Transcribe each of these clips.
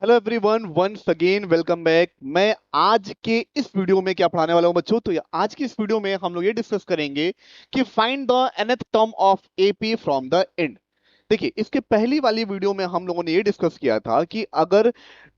Hello everyone, once again welcome back. मैं आज के इस वीडियो में क्या पढ़ाने वाला हूं बच्चों, तो आज की इस वीडियो में हम लोग ये डिस्कस करेंगे कि find the nth term of AP from the and. देखिए, इसके पहली वाली वीडियो में हम लोगों ने ये डिस्कस किया था कि अगर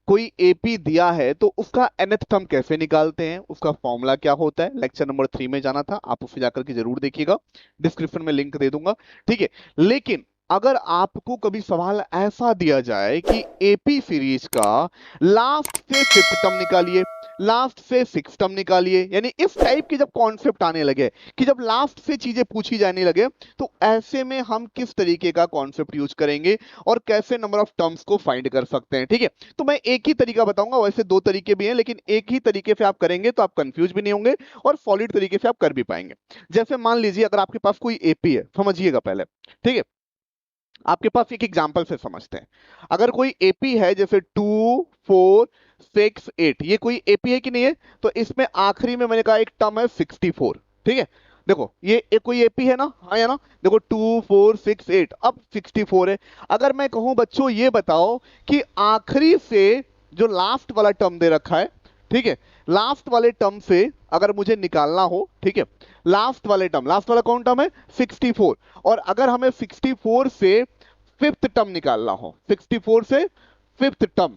कोई एपी दिया है तो उसका nth टर्म कैसे निकालते हैं, उसका फॉर्मूला क्या होता है। लेक्चर नंबर 3 में जाना था, आप उसे जाकर के जरूर देखिएगा, डिस्क्रिप्शन में लिंक दे दूंगा। ठीक है, लेकिन अगर आपको कभी सवाल ऐसा दिया जाए कि एपी सीरीज का लास्ट से फिफ्थ टर्म निकालिए, लास्ट से सिक्स टर्म निकालिए, यानी इस टाइप के जब कॉन्सेप्ट आने लगे कि जब लास्ट से चीजें पूछी जाने लगे, तो ऐसे में हम किस तरीके का कॉन्सेप्ट यूज करेंगे और कैसे नंबर ऑफ टर्म्स को फाइंड कर सकते हैं। ठीक है, तो मैं एक ही तरीका बताऊंगा, वैसे दो तरीके भी हैं, लेकिन एक ही तरीके से आप करेंगे तो आप कंफ्यूज भी नहीं होंगे और सॉलिड तरीके से आप कर भी पाएंगे। जैसे मान लीजिए अगर आपके पास कोई एपी है, समझिएगा पहले। ठीक है, आपके पास एक एग्जांपल से समझते हैं। अगर कोई एपी है जैसे 2 4 6 8, ये कोई एपी है कि नहीं है, तो इसमें आखिरी में मैंने कहा एक टर्म है 64। ठीक है, देखो ये एक कोई एपी है ना, हाँ या ना। देखो 2 4 6 8, अब 64 है। अगर मैं कहूं बच्चों ये बताओ कि आखिरी से जो लास्ट वाला टर्म दे रखा है, ठीक है, लास्ट वाले टर्म से अगर मुझे निकालना हो, ठीक है, लास्ट वाले टर्म, लास्ट वाला कौन टर्म है 64, और अगर हमें 64 से फिफ्थ टर्म निकालना हो, 64 से फिफ्थ टर्म,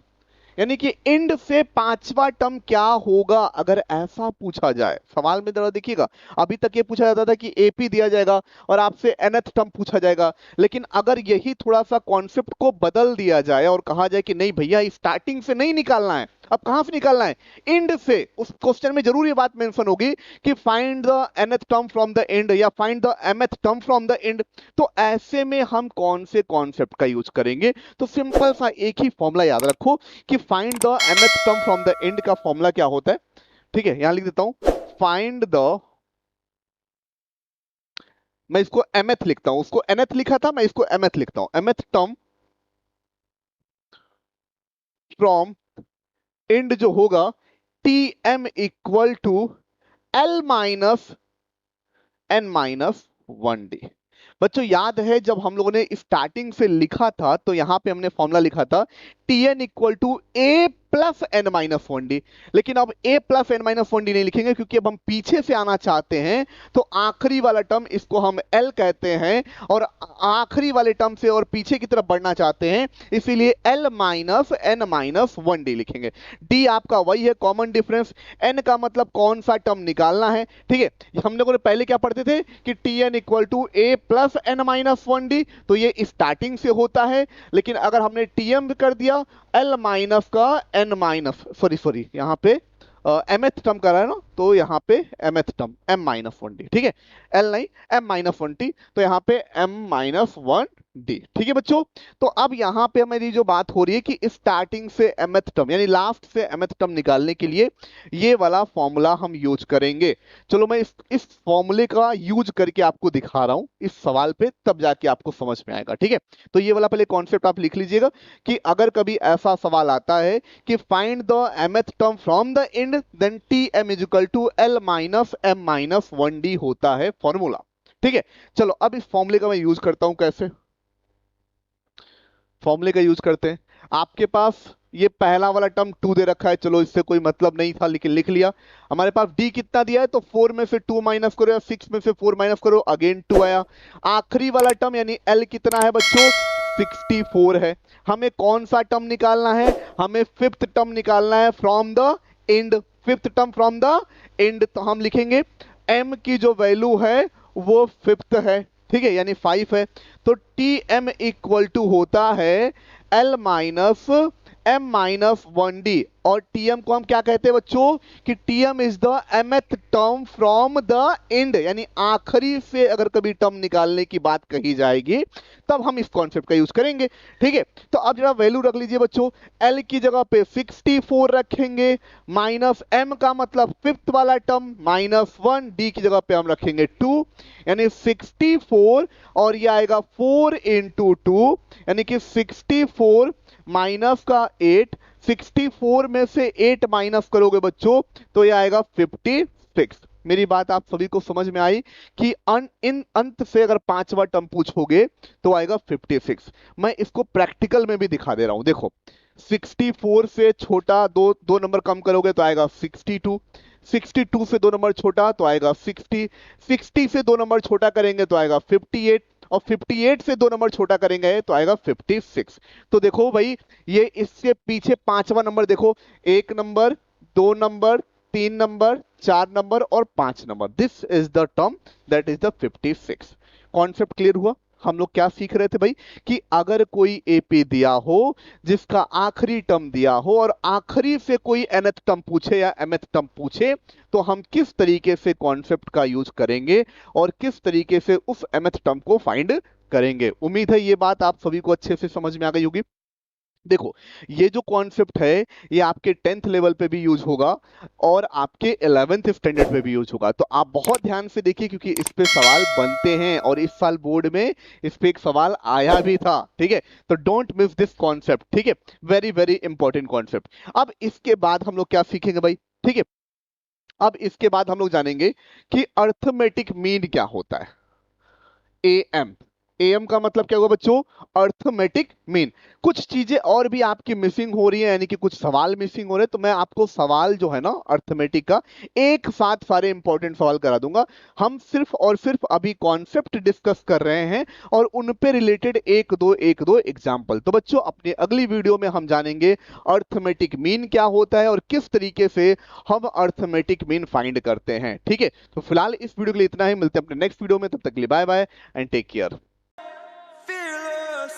यानी कि एंड से पांचवा टर्म क्या होगा, अगर ऐसा पूछा जाए सवाल में जरा देखिएगा। अभी तक ये पूछा जाता था कि एपी दिया जाएगा और आपसे nth टर्म पूछा जाएगा, लेकिन अगर यही थोड़ा सा कॉन्सेप्ट को बदल दिया जाए और कहा जाए कि नहीं भैया स्टार्टिंग से नहीं निकालना है, अब कहां से निकालना है, एंड से, उस क्वेश्चन में जरूर ये बात मेंशन होगी कि find the nth term from the end या find the mth term from the end. तो ऐसे में हम कौन से कॉन्सेप्ट का यूज करेंगे, तो सिंपल सा एक ही फॉर्मूला याद रखो कि find the mth term from the and का फॉर्मूला क्या होता है। ठीक है, यहां लिख देता हूं, फाइंड द, मैं इसको mth लिखता हूं, उसको nth लिखा था, मैं इसको mth लिखता हूं, mth टर्म फ्रॉम एंड जो होगा T M equal to L minus N minus 1d। बच्चों याद है जब हम लोगों ने स्टार्टिंग से लिखा था तो यहां पे हमने फॉर्मूला लिखा था T N equal to A plus N minus 1d, लेकिन अब ए प्लस एन माइनस 1d नहीं लिखेंगे क्योंकि अब हम पीछे से आना चाहते हैं, तो आखिरी वाला टर्म इसको हम एल कहते हैं, और आखिरी वाले टर्म से और पीछे की तरफ बढ़ना चाहते हैं, इसीलिए L minus N minus 1d लिखेंगे। डी आपका वही है, कॉमन डिफरेंस। एन का मतलब कौन सा टर्म निकालना है। ठीक है, हम लोगों ने पहले क्या पढ़ते थे कि T N equal to A plus N minus 1d, तो ये स्टार्टिंग से होता है, लेकिन अगर हमने टीएम कर दिया एल माइनस का एन माइनस, सॉरी सॉरी, यहाँ पे mth टर्म कर रहा है ना, तो यहाँ पे mth term m minus 1d। ठीक है, l नहीं, m माइनस 1d, तो यहाँ पे m माइनस 1d। ठीक है बच्चों, तो अब यहाँ पे मेरी जो बात हो रही है कि स्टार्टिंग से mth टर्म यानी लास्ट से mth टर्म निकालने के लिए ये वाला फॉर्मूला हम यूज करेंगे। चलो मैं इस फॉर्मूले का यूज करके आपको दिखा रहा हूं इस सवाल पे, तब जाके आपको समझ में आएगा। ठीक है, तो ये वाला पहले कॉन्सेप्ट आप लिख लीजिएगा कि अगर कभी ऐसा सवाल आता है कि find the mth term from the end, then T M is equal to L minus M minus 1d होता है फॉर्मूला। ठीक है, चलो अब इस फॉर्मूले का मैं यूज करता हूं, कैसे फॉर्मूले का यूज करते हैं। आपके पास ये पहला वाला टर्म 2 दे रखा है, चलो इससे कोई मतलब नहीं था लेकिन लिख लिया। हमारे पास डी कितना दिया है, तो 4 में से 2 माइनस करो या 6 में से 4 माइनस करो, अगेन 2 आया। आखिरी वाला टर्म यानी एल कितना है बच्चों, 64 है। हमें कौन सा टर्म निकालना है, हमें फिफ्थ टर्म निकालना है from the and, fifth term from the end, तो हम लिखेंगे एम की जो वैल्यू है वो फिफ्थ है। ठीक है, यानी 5 है, तो टी एम इक्वल टू होता है L minus M minus 1d, और टीएम को हम क्या कहते हैं बच्चों कि TM is the mth term from the and, यानी आखिरी से अगर कभी टर्म निकालने की बात कही जाएगी तब हम इस कॉन्सेप्ट का यूज करेंगे। ठीक है, तो अब जरा वैल्यू रख लीजिए बच्चों, एल की जगह पे 64 रखेंगे, माइनस एम का मतलब फिफ्थ वाला टर्म माइनस 1, डी की जगह पे हम रखेंगे 2, यानी 64, और ये आएगा 4 इंटू 2, यानी कि 64 माइनस का 8, 64 में से 8 माइनस करोगे बच्चों तो ये आएगा 56। मेरी बात आप सभी को समझ में आई कि इन अंत से अगर पांचवा टर्म पूछोगे तो आएगा 56। मैं इसको प्रैक्टिकल में भी दिखा दे रहा हूं, देखो 64 से छोटा दो नंबर कम करोगे तो आएगा 62, 62 से दो नंबर छोटा तो आएगा 60, 60 से दो नंबर छोटा करेंगे तो आएगा 58, और 58 से दो नंबर छोटा करेंगे तो आएगा 56। तो देखो भाई, ये इससे पीछे पांचवा नंबर देखो, एक नंबर, दो नंबर, तीन नंबर, चार नंबर और पांच number, this is the term that is the 56। Concept clear हुआ? हम लोग क्या सीख रहे थे भाई, कि अगर कोई एपी दिया हो जिसका आखिरी टर्म दिया हो और आखिरी से कोई nth टर्म पूछे या mth टर्म पूछे, तो हम किस तरीके से कॉन्सेप्ट का यूज करेंगे और किस तरीके से उस mth टर्म को फाइंड करेंगे। उम्मीद है ये बात आप सभी को अच्छे से समझ में आ गई होगी। देखो, ये जो कॉन्सेप्ट है ये आपके 10th लेवल पे भी यूज होगा और आपके 11th स्टैंडर्ड पे भी यूज होगा। तो आप बहुत ध्यान से देखिए, क्योंकि इस पे सवाल बनते हैं और इस साल बोर्ड में इस पे एक सवाल आया भी था। ठीक है, तो डोंट मिस दिस कॉन्सेप्ट। ठीक है, वेरी वेरी इंपॉर्टेंट कॉन्सेप्ट। अब इसके बाद हम लोग क्या सीखेंगे भाई? ठीक है, अब इसके बाद हम लोग जानेंगे कि अर्थमेटिक मीन क्या होता है। एएम, एएम का मतलब क्या होगा बच्चों? Arithmetic mean. कुछ चीजें और भी आपकी मिसिंग हो रही है, यानी कि कुछ सवाल मिसिंग हो रहे हैं, तो मैं आपको सवाल जो है ना अर्थमेटिक का एक साथ सारे इंपॉर्टेंट सवाल करा दूंगा। हम सिर्फ और सिर्फ अभी कॉन्सेप्ट डिस्कस कर रहे हैं और उन पे रिलेटेड एक दो एग्जाम्पल। तो बच्चों, अपनी अगली वीडियो में हम जानेंगे अर्थमेटिक मीन क्या होता है और किस तरीके से हम अर्थमेटिक मीन फाइंड करते हैं। ठीक है, तो फिलहाल इस वीडियो के लिए इतना ही, मिलते हैं अपने नेक्स्ट वीडियो में, तब तक के लिए bye bye and take care. Fearless.